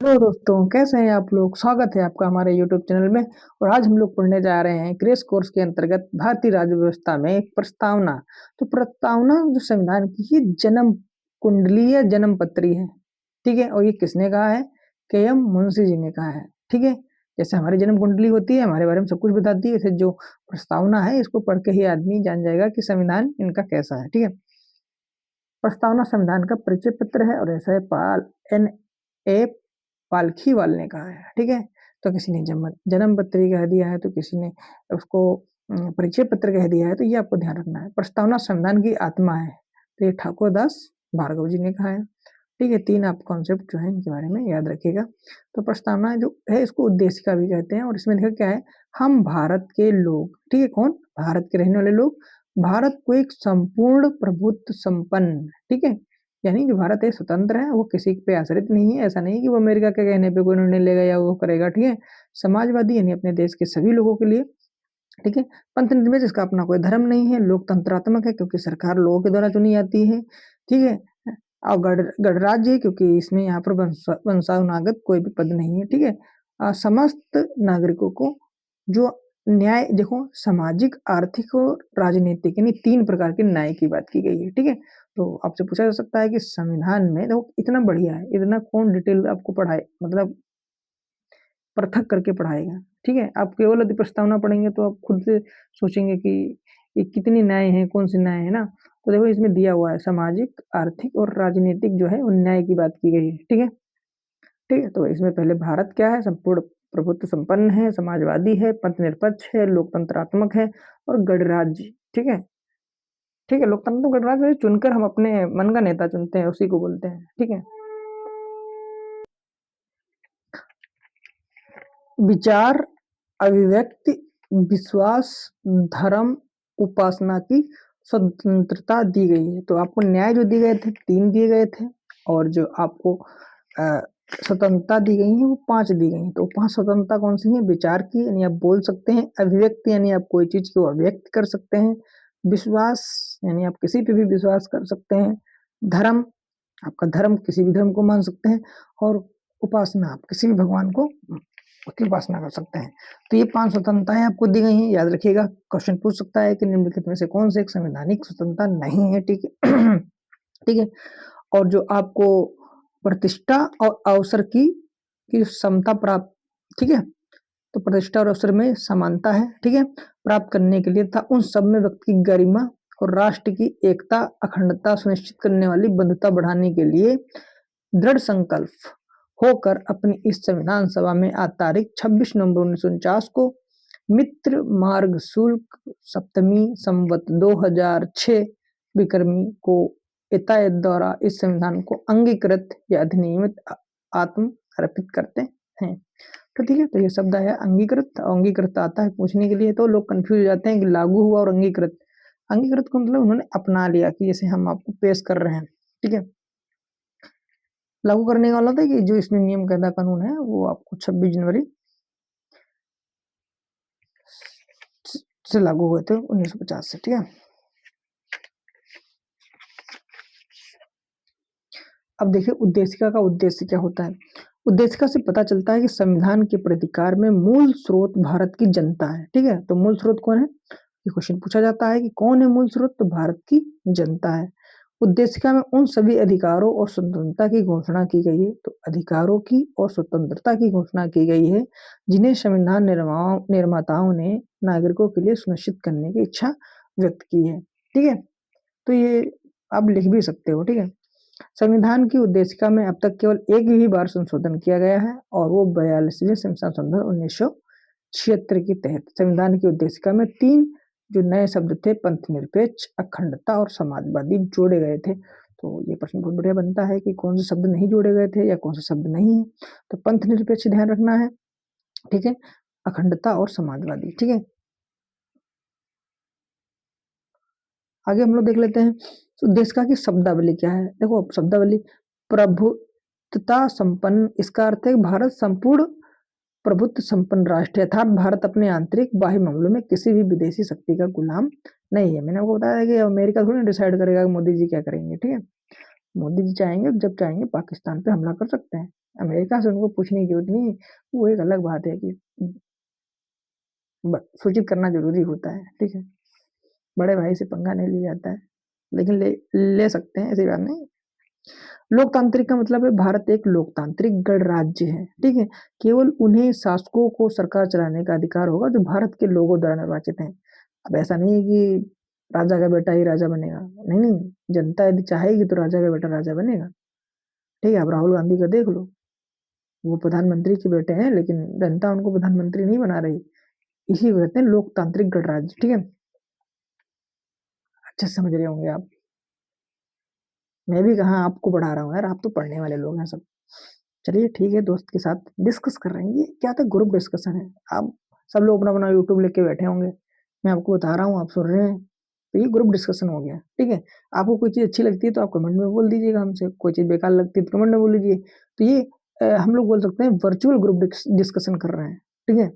Hello दोस्तों, कैसे हैं आप लोग। स्वागत है आपका हमारे यूट्यूब चैनल में। और आज हम लोग पढ़ने जा रहे हैं क्रेश कोर्स के अंतर्गत भारतीय राज्य व्यवस्था में एक प्रस्तावना। तो प्रस्तावना जो संविधान की ही जन्म कुंडली या जन्म पत्री है, ठीक है। और ये किसने कहा है? के एम मुंशी जी ने कहा है, ठीक है। जैसे हमारी जन्म कुंडली होती है, हमारे बारे में सब कुछ बताती है, ऐसे जो प्रस्तावना है इसको पढ़ के ही आदमी जान जाएगा कि संविधान इनका कैसा है, ठीक है। प्रस्तावना संविधान का परिचय पत्र है और ऐसा है पाल एन ए पालखीवाल ने कहा है, ठीक है। तो किसी ने जन्म पत्री कह दिया है, तो किसी ने उसको परिचय पत्र कह दिया है, तो ये आपको ध्यान रखना है। प्रस्तावना संविधान की आत्मा है, तो ये ठाकुर दास भार्गव जी ने कहा है, ठीक है। तीन आप कॉन्सेप्ट जो है इनके बारे में याद रखिएगा। तो प्रस्तावना जो है इसको उद्देशिका भी कहते हैं, और इसमें लिखा क्या है? हम भारत के लोग, ठीक है। कौन? भारत के रहने वाले लोग भारत को एक संपूर्ण प्रभुत्व संपन्न, ठीक है, यानी जो भारत है स्वतंत्र है, वो किसी पे आश्रित नहीं है। ऐसा नहीं कि वो अमेरिका के कहने पे कोई निर्णय लेगा या वो करेगा, ठीक है। समाजवादी यानी अपने देश के सभी लोगों के लिए, ठीक है। पंथ निर्मित, इसका अपना कोई धर्म नहीं है। लोकतंत्रात्मक है क्योंकि सरकार लोगों के द्वारा चुनी जाती है, ठीक है। और गणराज्य है क्योंकि इसमें यहाँ पर वंशानुगत कोई भी पद नहीं है, ठीक है। समस्त नागरिकों को जो न्याय, देखो, सामाजिक, आर्थिक और राजनीतिक, यानी तीन प्रकार के न्याय की बात की गई है, ठीक है। तो आपसे पूछा जा सकता है कि संविधान में, देखो इतना बढ़िया है, इतना कौन डिटेल आपको पढ़ाए, मतलब पृथक करके पढ़ाएगा, ठीक है। आप केवल यदि प्रस्तावना पढ़ेंगे तो आप खुद से सोचेंगे कि ये कितनी न्याय है, कौन सी न्याय है ना। तो देखो इसमें दिया हुआ है सामाजिक, आर्थिक और राजनीतिक जो है उन न्याय की बात की गई है, ठीक है। ठीक है, तो इसमें पहले भारत क्या है? संपूर्ण प्रभुत्व संपन्न है, समाजवादी है, पंथ निरपेक्ष है, लोकतंत्रात्मक है और गणराज्य, ठीक है। ठीक है, लोकतंत्र गणराज्य चुनकर हम अपने मन का नेता चुनते हैं, उसी को बोलते हैं, ठीक है। विचार, अभिव्यक्ति, विश्वास, धर्म, उपासना की स्वतंत्रता दी गई है। तो आपको न्याय जो दिए गए थे, तीन दिए गए थे, और जो आपको स्वतंत्रता दी गई है वो पांच दी गई है। तो पांच स्वतंत्रता कौन सी है? विचार की, यानी आप बोल सकते हैं। अभिव्यक्ति यानी आप कोई चीज को अभिव्यक्त कर सकते हैं। विश्वास यानी आप किसी पे भी विश्वास कर सकते हैं। धर्म, आपका धर्म, किसी भी धर्म को मान सकते हैं। और उपासना, आप किसी भी भगवान को उसकी उपासना कर सकते हैं। तो ये पांच स्वतंत्रताएं आपको दी गई हैं, याद रखिएगा। क्वेश्चन पूछ सकता है कि निम्नलिखित में से कौन से एक संवैधानिक स्वतंत्रता नहीं है, ठीक है। ठीक है। और जो आपको प्रतिष्ठा और अवसर की समता प्राप्त, ठीक है। तो प्रतिष्ठा और अवसर में समानता है, ठीक है, प्राप्त करने के लिए था उन सब में व्यक्ति की गरिमा और राष्ट्र की एकता अखंडता सुनिश्चित करने वाली बंधुता बढ़ाने के लिए दृढ़ संकल्प होकर अपनी इस संविधान सभा में आज तारीख 26 नवंबर 1949 को मित्र मार्ग शुल्क सप्तमी संवत 2006 विक्रमी को इतायत द्वारा इस संविधान को अंगीकृत या अधिनियमित आत्म अर्पित करते हैं। तो ठीक है, तो ये शब्द है अंगीकृत। अंगीकृत आता है पूछने के लिए, तो लोग कंफ्यूज हो जाते हैं कि लागू हुआ और अंगीकृत। अंगीकृत को मतलब उन्होंने अपना लिया, कि जैसे हम आपको पेश कर रहे हैं, ठीक है। लागू करने वाला था कि जो इसमें नियम कायदा कानून है वो आपको 26 जनवरी से लागू हुए थे 1950 से, ठीक है। अब देखिए उद्देशिका का उद्देश्य क्या होता है। उद्देशिका से पता चलता है कि संविधान के प्रतिकार में मूल स्रोत भारत की जनता है, ठीक है। तो मूल स्रोत कौन है, ये क्वेश्चन पूछा जाता है कि कौन है मूल स्रोत? तो भारत की जनता है। उद्देशिका में उन सभी अधिकारों और स्वतंत्रता की घोषणा की गई है, तो अधिकारों की और स्वतंत्रता की घोषणा की गई है जिन्हें संविधान निर्माताओं ने नागरिकों के लिए सुनिश्चित करने की इच्छा व्यक्त की है, ठीक है। तो ये आप लिख भी सकते हो, ठीक है। संविधान की उद्देशिका में अब तक केवल एक ही बार संशोधन किया गया है, और वो 42वें संशोधन 1976 के तहत संविधान की उद्देशिका में तीन जो नए शब्द थे, पंथ निरपेक्ष, अखंडता और समाजवादी, जोड़े गए थे। तो ये प्रश्न बहुत बढ़िया बनता है कि कौन से शब्द नहीं जोड़े गए थे या कौन से शब्द नहीं है। तो पंथ निरपेक्ष ध्यान रखना है, ठीक है, अखंडता और समाजवादी, ठीक है। आगे हम लोग देख लेते हैं तो उद्देशिका की शब्दावली क्या है। देखो शब्दावली, प्रभुत्वता संपन्न, इसका अर्थ है भारत संपूर्ण प्रभुत्व संपन्न राष्ट्र है, अर्थात भारत अपने आंतरिक बाह्य मामलों में किसी भी विदेशी शक्ति का गुलाम नहीं है। मैंने आपको बताया कि अमेरिका थोड़ी डिसाइड करेगा कि मोदी जी क्या करेंगे, ठीक है। मोदी जी चाहेंगे, जब चाहेंगे पाकिस्तान पे हमला कर सकते हैं। अमेरिका से उनको पूछने की जरूरत नहीं है। वो एक अलग बात है कि सूचित करना जरूरी होता है, ठीक है। बड़े भाई से पंगा नहीं लिया जाता है, लेकिन ले सकते हैं, ऐसी बात नहीं। लोकतांत्रिक का मतलब है भारत एक लोकतांत्रिक गणराज्य है, ठीक है। केवल उन्हें शासकों को सरकार चलाने का अधिकार होगा जो भारत के लोगों द्वारा निर्वाचित हैं। अब ऐसा नहीं है कि राजा का बेटा ही राजा बनेगा, नहीं नहीं, जनता यदि चाहेगी तो राजा का बेटा राजा बनेगा, ठीक है। अब राहुल गांधी का देख लो, वो प्रधानमंत्री के बेटे हैं, लेकिन जनता उनको प्रधानमंत्री नहीं बना रही। इसी को कहते हैं लोकतांत्रिक गणराज्य, ठीक है। अच्छे से समझ रहे होंगे आप। मैं भी कहाँ आपको पढ़ा रहा हूँ यार, आप तो पढ़ने वाले लोग हैं सब। चलिए ठीक है, दोस्त के साथ डिस्कस कर रहे हैं, ये क्या था, ग्रुप डिस्कशन है। आप सब लोग अपना अपना यूट्यूब लेके बैठे होंगे, मैं आपको बता रहा हूँ, आप सुन रहे हैं, तो ये ग्रुप डिस्कशन हो गया, ठीक है। आपको कोई चीज अच्छी लगती है तो आप कमेंट में बोल दीजिएगा हमसे, कोई चीज बेकार लगती है तो कमेंट में बोल दीजिए। तो ये हम लोग बोल सकते हैं वर्चुअल ग्रुप डिस्कशन कर रहे हैं, ठीक है।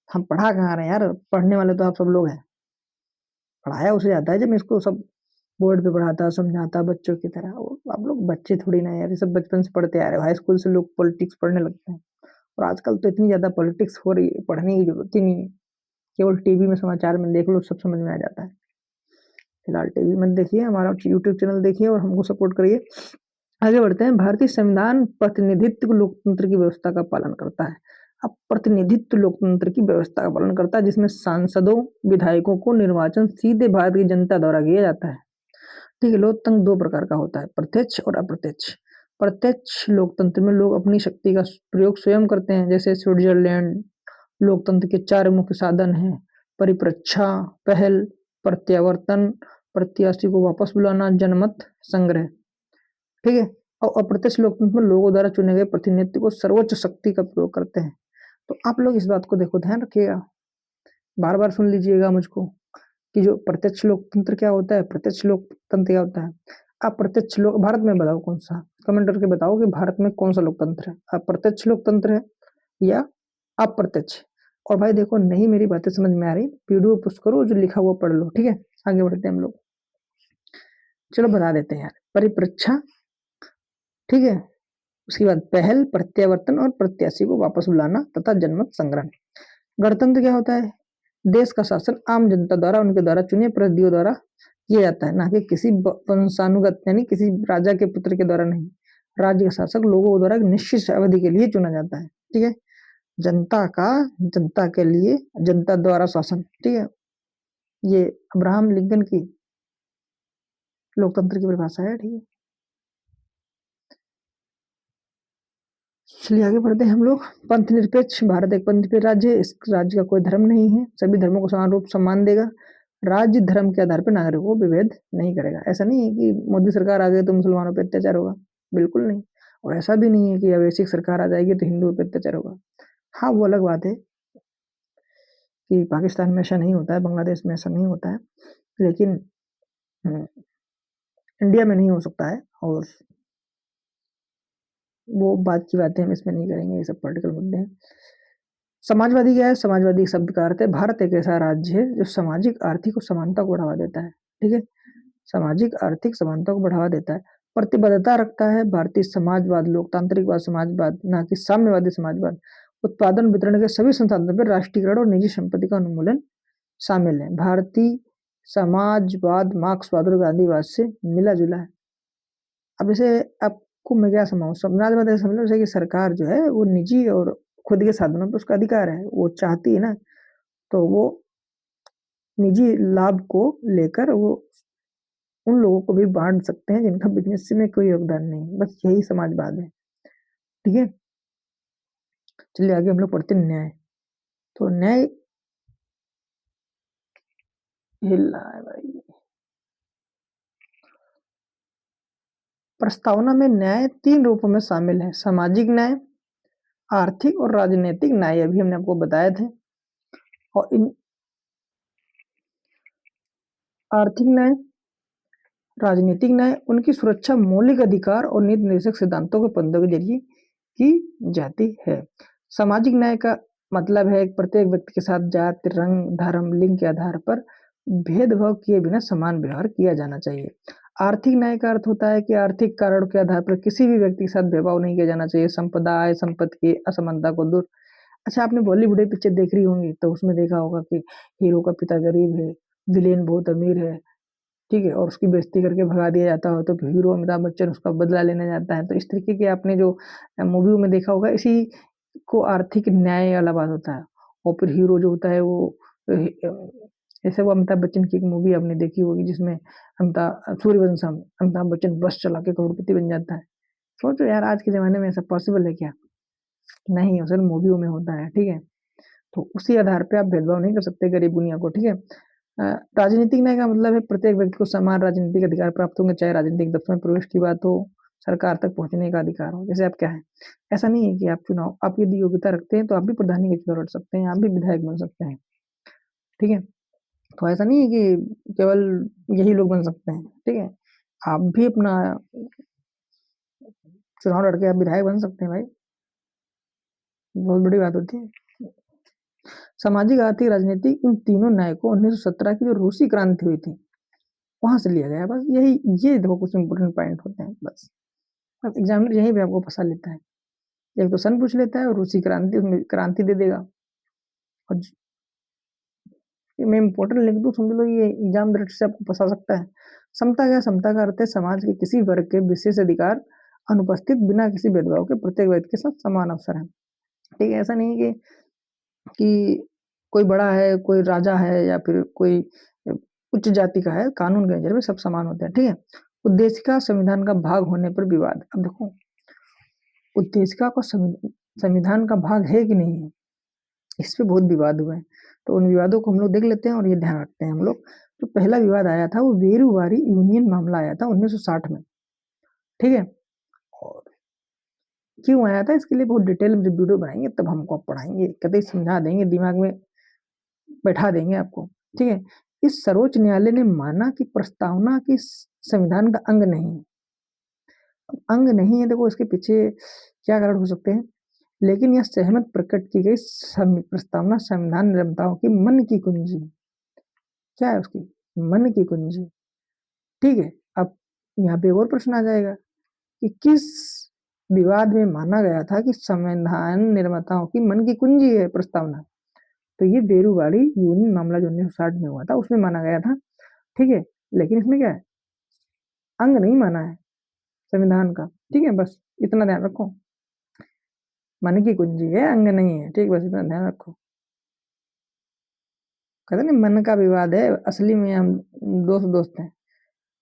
हम पढ़ा कहाँ रहे हैं यार, पढ़ने वाले तो आप सब लोग हैं। पढ़ाया उसे जाता है जब इसको सब बोर्ड पे पढ़ाता समझाता बच्चों की तरह। आप लोग बच्चे थोड़ी ना यार, ये सब बचपन से पढ़ते आ रहे हो, हाई स्कूल से लोग पॉलिटिक्स पढ़ने लगते हैं। और आजकल तो इतनी ज्यादा पॉलिटिक्स हो रही है, पढ़ने की जरूरत ही नहीं है। केवल टीवी में समाचार में देख लो, सब समझ में आ जाता है। फिलहाल टीवी मत देखिए, हमारा यूट्यूब चैनल देखिए और हमको सपोर्ट करिए। आगे बढ़ते हैं। भारतीय संविधान प्रतिनिधित्व लोकतंत्र की व्यवस्था का पालन करता है। अब प्रतिनिधित्व लोकतंत्र की व्यवस्था का पालन करता है, जिसमें सांसदों विधायकों को निर्वाचन सीधे भारत की जनता द्वारा किया जाता है, ठीक है। लोकतंत्र दो प्रकार का होता है, प्रत्यक्ष और अप्रत्यक्ष। प्रत्यक्ष लोकतंत्र में लोग अपनी शक्ति का प्रयोग स्वयं करते हैं, जैसे स्विट्जरलैंड। लोकतंत्र के चार मुख्य साधन हैं, परिप्रेक्षा, पहल, प्रत्यावर्तन, प्रत्याशी को वापस बुलाना, जनमत संग्रह, ठीक है। और अप्रत्यक्ष लोकतंत्र में लोगों द्वारा चुने गए प्रतिनिधि को सर्वोच्च शक्ति का प्रयोग करते हैं। तो आप लोग इस बात को देखो, ध्यान रखिएगा, बार बार सुन लीजिएगा मुझको, कि जो प्रत्यक्ष लोकतंत्र क्या होता है, प्रत्यक्ष लोकतंत्र क्या होता है। अप्रत्यक्ष लोक भारत में बताओ कौन सा, कमेंट करके बताओ कि भारत में कौन सा लोकतंत्र है, अप्रत्यक्ष लोकतंत्र है या अप्रत्यक्ष। और भाई देखो, नहीं मेरी बातें समझ में आ रही, वीडियो पुश करो, जो लिखा हुआ पढ़ लो, ठीक है। आगे बढ़ते हैं हम लोग, चलो बता देते हैं यार। परिप्रेक्षा, ठीक है। उसके बाद पहल, प्रत्यावर्तन और प्रत्याशी को वापस बुलाना तथा जनमत संग्रह। गणतंत्र क्या होता है, देश का शासन आम जनता द्वारा उनके द्वारा चुने प्रतिनिधियों द्वारा किया जाता है, ना कि किसी वंशानुगत यानी किसी राजा के पुत्र के द्वारा नहीं। राज्य का शासक लोगों द्वारा निश्चित अवधि के लिए चुना जाता है, ठीक है। जनता का, जनता के लिए, जनता द्वारा शासन, ठीक है। ये अब्राहम लिंकन की लोकतंत्र की परिभाषा है, ठीक है। चलिए आगे बढ़ते हैं हम लोग। पंथ निरपेक्ष, भारत एक पंथ निरपेक्ष राज्य है। इस राज्य का कोई धर्म नहीं है, सभी धर्मों को समान रूप सम्मान देगा। राज्य धर्म के आधार पर नागरिकों को विभेद नहीं करेगा। ऐसा नहीं है कि मोदी सरकार आ गई तो मुसलमानों पर अत्याचार होगा, बिल्कुल नहीं। और ऐसा भी नहीं है कि अवैश्विक सरकार आ जाएगी तो हिंदुओं पर अत्याचार होगा। हाँ, वो अलग बात है कि पाकिस्तान में ऐसा नहीं होता है, बांग्लादेश में ऐसा नहीं होता है, लेकिन इंडिया में नहीं हो सकता है। और वो बात की बातें हम इसमें नहीं करेंगे, ये सब पॉलिटिकल मुद्दे हैं। समाजवादी क्या है, समाजवादी शब्द का अर्थ है भारत एक ऐसा राज्य है जो सामाजिक आर्थिक और समानता को बढ़ावा देता है, ठीक है। सामाजिक आर्थिक समानता को बढ़ावा देता है, प्रतिबद्धता रखता है भारतीय समाजवाद, लोकतांत्रिकवाद समाजवाद, ना कि साम्यवादी समाजवाद। उत्पादन वितरण के सभी संसाधनों पर राष्ट्रीयकरण और निजी संपत्ति का उन्मूलन शामिल है। भारतीय समाजवाद मार्क्सवाद और गांधीवाद से मिला जुला है। अब जैसे आपको मैं क्या समझाऊं, समाजवाद ऐसा समझ लो जैसे कि सरकार जो है वो निजी और खुद के साधनों पर उसका अधिकार है, वो चाहती है ना, तो वो निजी लाभ को लेकर वो उन लोगों को भी बांट सकते हैं जिनका बिजनेस में कोई योगदान नहीं। बस यही समाजवाद है, ठीक है। चलिए आगे हम लोग पढ़ते हैं न्याय। तो न्याय हिला है भाई। प्रस्तावना में न्याय तीन रूपों में शामिल है, सामाजिक न्याय, आर्थिक और राजनीतिक न्याय, अभी हमने आपको बताए थे। और इन आर्थिक न्याय, राजनीतिक न्याय उनकी सुरक्षा मौलिक अधिकार और नीति निर्देशक सिद्धांतों के पदों के जरिए की जाती है। सामाजिक न्याय का मतलब है प्रत्येक व्यक्ति के साथ जाति, रंग, धर्म, लिंग के आधार पर भेदभाव किए बिना समान व्यवहार किया जाना चाहिए। आर्थिक न्याय का अर्थ होता है कि आर्थिक कारणों के आधार पर किसी भी व्यक्ति के साथ भेदभाव नहीं किया जाना चाहिए, संपदा, आय, संपत्ति की असमानता को दूर। अच्छा, आपने बॉलीवुड पिक्चर देख रही होंगी तो उसमें देखा होगा कि हीरो का पिता गरीब है, विलेन बहुत अमीर है, ठीक है, और उसकी बेइज्जती करके भगा दिया जाता हो तो फिर हीरो अमिताभ बच्चन उसका बदला लेने जाता है। तो इस तरीके के आपने जो मूवियों में देखा होगा, इसी को आर्थिक न्याय वाला बात होता है। और फिर हीरो जो होता है वो जैसे वो अमिताभ बच्चन की एक मूवी आपने देखी होगी जिसमें सूर्यवंशम, अमिताभ बच्चन बस चला के करोड़पति बन जाता है। सोचो यार, आज के जमाने में ऐसा पॉसिबल है क्या? नहीं, असल मूवियों में होता है, ठीक है। तो उसी आधार पे आप भेदभाव नहीं कर सकते गरीब दुनिया को, ठीक है। राजनीतिक न्याय का मतलब है प्रत्येक व्यक्ति को समान राजनीतिक अधिकार प्राप्त होंगे, चाहे राजनीतिक दफ्तर में प्रवेश की बात हो, सरकार तक पहुंचने का अधिकार हो। जैसे आप क्या है, ऐसा नहीं है कि आप यदि योग्यता रखते हैं तो आप भी प्रधानी के चुनाव लड़ सकते हैं, आप भी विधायक बन सकते हैं, ठीक है। तो ऐसा नहीं है कि केवल यही लोग बन सकते हैं, ठीक है। आप भी अपना चुनाव लड़के आप विधायक बन सकते हैं भाई, बहुत बड़ी बात होती है। सामाजिक, आर्थिक, राजनीतिक, इन तीनों न्याय को 1917 की जो रूसी क्रांति हुई थी वहां से लिया गया। बस यही, ये देखो कुछ इंपोर्टेंट पॉइंट होते हैं बस एग्जामिनर यहीं पे आपको फंसा लेता है। एक तो सन पूछ लेता है और रूसी क्रांति, उसमें क्रांति दे देगा। और मैं इंपोर्टेंट लिख दूं, समझ लो ये एग्जाम डायरेक्ट से आपको फंसा सकता है। समता क्या? समता का अर्थ है समाज के किसी वर्ग के विशेष अधिकार अनुपस्थित बिना किसी भेदभाव के प्रत्येक व्यक्ति के साथ समान अवसर है, ठीक है। ऐसा नहीं है कि कोई बड़ा है, कोई राजा है या फिर कोई उच्च जाति का है, कानून के नजर में सब समान होते हैं, ठीक है। उद्देशिका संविधान का भाग होने पर विवाद। अब देखो, उद्देशिका को संविधान का भाग है कि नहीं है, इस पे बहुत विवाद हुए हैं। तो उन विवादों को हम लोग देख लेते हैं और ये ध्यान रखते हैं हम लोग। तो पहला विवाद आया था, वो वेरूवारी यूनियन मामला आया था 1960 में, ठीक है। और क्यों आया था इसके लिए बहुत डिटेल में वीडियो बनाएंगे, तब हमको आप पढ़ाएंगे, कतई समझा देंगे, दिमाग में बैठा देंगे आपको, ठीक है। इस सर्वोच्च न्यायालय ने माना कि प्रस्तावना की संविधान का अंग नहीं है। अंग नहीं है, देखो इसके पीछे क्या कारण हो सकते हैं, लेकिन यह सहमत प्रकट की गई प्रस्तावना संविधान निर्माताओं की मन की कुंजी। क्या है उसकी? मन की कुंजी, ठीक है। अब यहाँ पे और प्रश्न आ जाएगा कि किस विवाद में माना गया था कि संविधान निर्माताओं की मन की कुंजी है प्रस्तावना? तो ये बेरूवाड़ी यूनियन मामला जो 1960 में हुआ था उसमें माना गया था, ठीक है। लेकिन इसमें क्या है, अंग नहीं माना है संविधान का, ठीक है। बस इतना ध्यान रखो, मन की कुंजी है, अंग नहीं है, ठीक, बस इतना ध्यान रखो। कहते नहीं मन का विवाद है, असली में हम दोस्त हैं।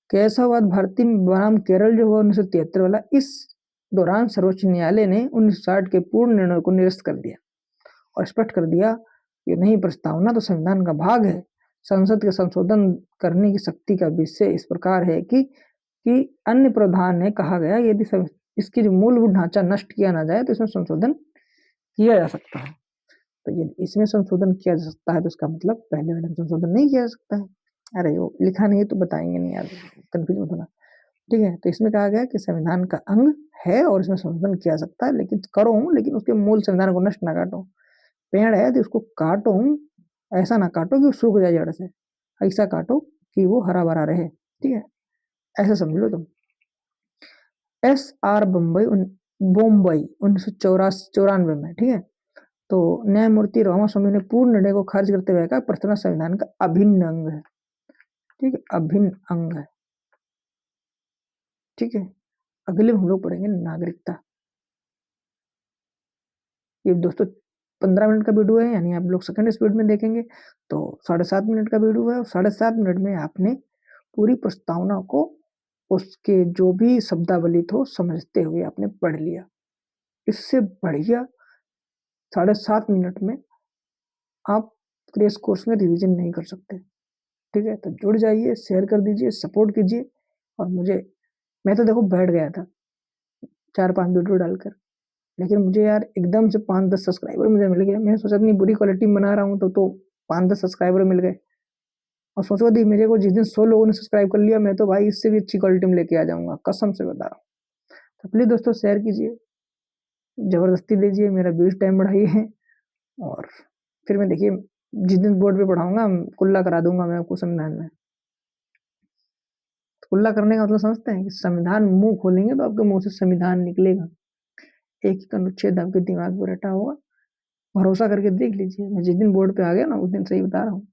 केशववाद भारती बनाम केरल जो हुआ 1973 वाला, इस दौरान सर्वोच्च न्यायालय ने 1960 के पूर्ण निर्णय को निरस्त कर दिया और स्पष्ट कर दिया कि नहीं, प्रस्तावना तो संविधान का भाग है। संसद के संशोधन करने की शक्ति का विषय इस प्रकार है कि अन्य प्रावधान ने कहा गया यदि इसकी जो मूलभूत ढांचा नष्ट किया ना जाए तो इसमें संशोधन किया जा सकता है। तो यदि इसमें संशोधन किया जा सकता है तो इसका मतलब पहले वाले में संशोधन नहीं किया जा सकता है। अरे वो लिखा नहीं है तो बताएंगे नहीं यार, कंफ्यूज मत होना, ठीक है। तो इसमें कहा गया कि संविधान का अंग है और इसमें संशोधन किया जा सकता है, लेकिन करो, लेकिन उसके मूल संविधान को नष्ट ना काटो। पेड़ है तो उसको काटो, ऐसा ना काटो कि वो सूख जाए जड़ से, ऐसा काटो कि वो हरा भरा रहे, ठीक है। ऐसा समझ लो तुम। एस आर बम्बई 1994 में, ठीक है। तो न्यायमूर्ति रामास्वामी ने पूर्ण निर्णय को खारिज करते हुए कहा प्रस्तावना संविधान का अभिन्न अंग है, ठीक है, अभिन्न अंग है, ठीक है। अगले हम लोग पढ़ेंगे नागरिकता। ये दोस्तों 15 मिनट का वीडियो है, यानी आप लोग सेकंड स्पीड में देखेंगे तो 7.5 मिनट का वीडियो है, और 7.5 मिनट में आपने पूरी प्रस्तावना को उसके जो भी शब्दावली थो समझते हुए आपने पढ़ लिया। इससे बढ़िया 7.5 मिनट में आप क्रैश कोर्स में रिवीजन नहीं कर सकते, ठीक है। तो जुड़ जाइए, शेयर कर दीजिए, सपोर्ट कीजिए। और मैं तो देखो बैठ गया था 4-5 वीडियो डालकर, लेकिन मुझे यार एकदम से 5-10 सब्सक्राइबर मुझे मिल गया। मैंने सोचा इतनी बुरी क्वालिटी में बना रहा हूँ तो 5-10 सब्सक्राइबर मिल गए। और सोचो दी मेरे को जिस दिन 100 लोगों ने सब्सक्राइब कर लिया, मैं तो भाई इससे भी अच्छी क्वालिटी में लेके आ जाऊंगा, कसम से बता रहा हूँ। तो प्लीज दोस्तों शेयर कीजिए, जबरदस्ती दीजिए, मेरा व्यूज टाइम बढ़ाइए। और फिर मैं देखिए जिस दिन बोर्ड पे पढ़ाऊंगा कुल्ला करा दूंगा मैं आपको संविधान में। कुल्ला करने का मतलब समझते हैं कि संविधान मुंह खोलेंगे तो आपके मुंह से संविधान निकलेगा। एक एक अनुच्छेद आपके दिमाग में रटा होगा। भरोसा करके देख लीजिए, मैं जिस दिन बोर्ड पे आ गया ना उस दिन सही बता रहा हूँ।